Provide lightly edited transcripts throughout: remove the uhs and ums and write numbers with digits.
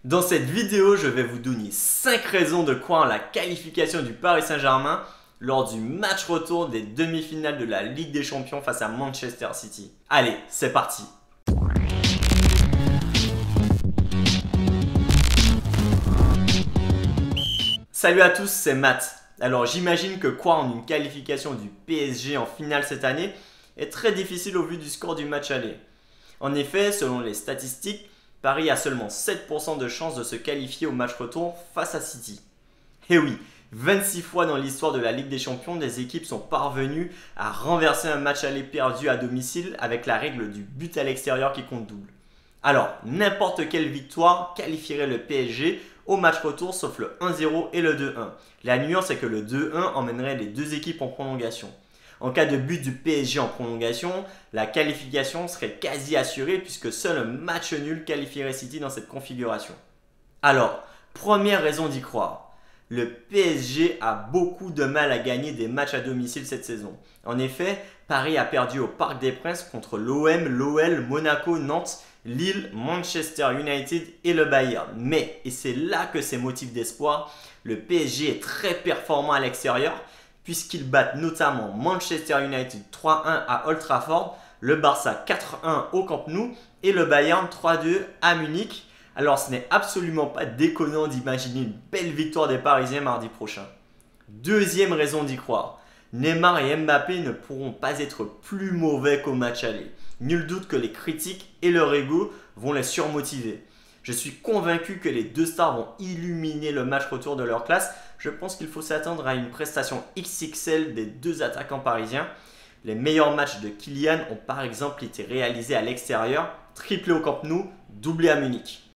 Dans cette vidéo, je vais vous donner 5 raisons de croire en la qualification du Paris Saint-Germain lors du match retour des demi-finales de la Ligue des Champions face à Manchester City. Allez, c'est parti! Salut à tous, c'est Matt. Alors j'imagine que croire en une qualification du PSG en finale cette année est très difficile au vu du score du match aller. En effet, selon les statistiques, Paris a seulement 7% de chances de se qualifier au match retour face à City. Et oui, 26 fois dans l'histoire de la Ligue des Champions, des équipes sont parvenues à renverser un match aller perdu à domicile avec la règle du but à l'extérieur qui compte double. Alors, n'importe quelle victoire qualifierait le PSG au match retour sauf le 1-0 et le 2-1. La nuance est que le 2-1 emmènerait les deux équipes en prolongation. En cas de but du PSG en prolongation, la qualification serait quasi assurée puisque seul un match nul qualifierait City dans cette configuration. Alors, première raison d'y croire. Le PSG a beaucoup de mal à gagner des matchs à domicile cette saison. En effet, Paris a perdu au Parc des Princes contre l'OM, l'OL, Monaco, Nantes, Lille, Manchester United et le Bayern. Mais, et c'est là que c'est motif d'espoir, le PSG est très performant à l'extérieur puisqu'ils battent notamment Manchester United 3-1 à Old Trafford, le Barça 4-1 au Camp Nou et le Bayern 3-2 à Munich. Alors ce n'est absolument pas déconnant d'imaginer une belle victoire des Parisiens mardi prochain. Deuxième raison d'y croire, Neymar et Mbappé ne pourront pas être plus mauvais qu'au match aller. Nul doute que les critiques et leur ego vont les surmotiver. Je suis convaincu que les deux stars vont illuminer le match retour de leur classe. Je pense qu'il faut s'attendre à une prestation XXL des deux attaquants parisiens. Les meilleurs matchs de Kylian ont par exemple été réalisés à l'extérieur, triplé au Camp Nou, doublé à Munich.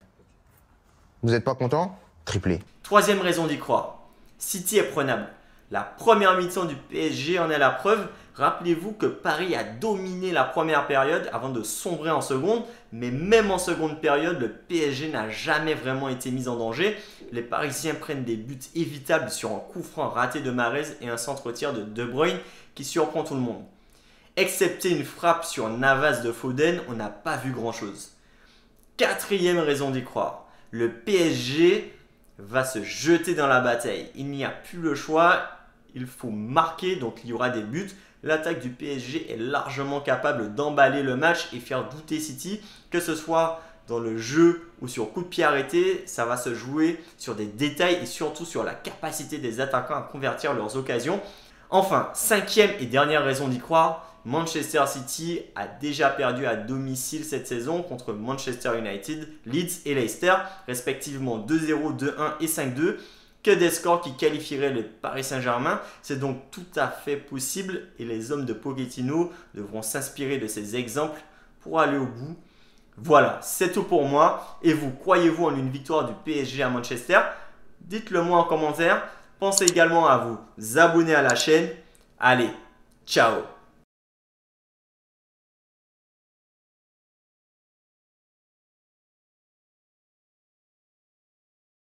Vous n'êtes pas content? Triplé. Troisième raison d'y croire, City est prenable. La première mi-temps du PSG en est la preuve. Rappelez-vous que Paris a dominé la première période avant de sombrer en seconde, mais même en seconde période, le PSG n'a jamais vraiment été mis en danger. Les Parisiens prennent des buts évitables sur un coup franc raté de Mahrez et un centre-tir de De Bruyne qui surprend tout le monde. Excepté une frappe sur Navas de Foden, on n'a pas vu grand-chose. Quatrième raison d'y croire, le PSG va se jeter dans la bataille. Il n'y a plus le choix, il faut marquer, donc il y aura des buts. L'attaque du PSG est largement capable d'emballer le match et faire douter City, que ce soit dans le jeu ou sur coup de pied arrêté. Ça va se jouer sur des détails et surtout sur la capacité des attaquants à convertir leurs occasions. Enfin, cinquième et dernière raison d'y croire, Manchester City a déjà perdu à domicile cette saison contre Manchester United, Leeds et Leicester, respectivement 2-0, 2-1 et 5-2. Que des scores qui qualifieraient le Paris Saint-Germain. C'est donc tout à fait possible et les hommes de Pochettino devront s'inspirer de ces exemples pour aller au bout. Voilà, c'est tout pour moi. Et vous, croyez-vous en une victoire du PSG à Manchester? Dites-le moi en commentaire. Pensez également à vous abonner à la chaîne. Allez, ciao!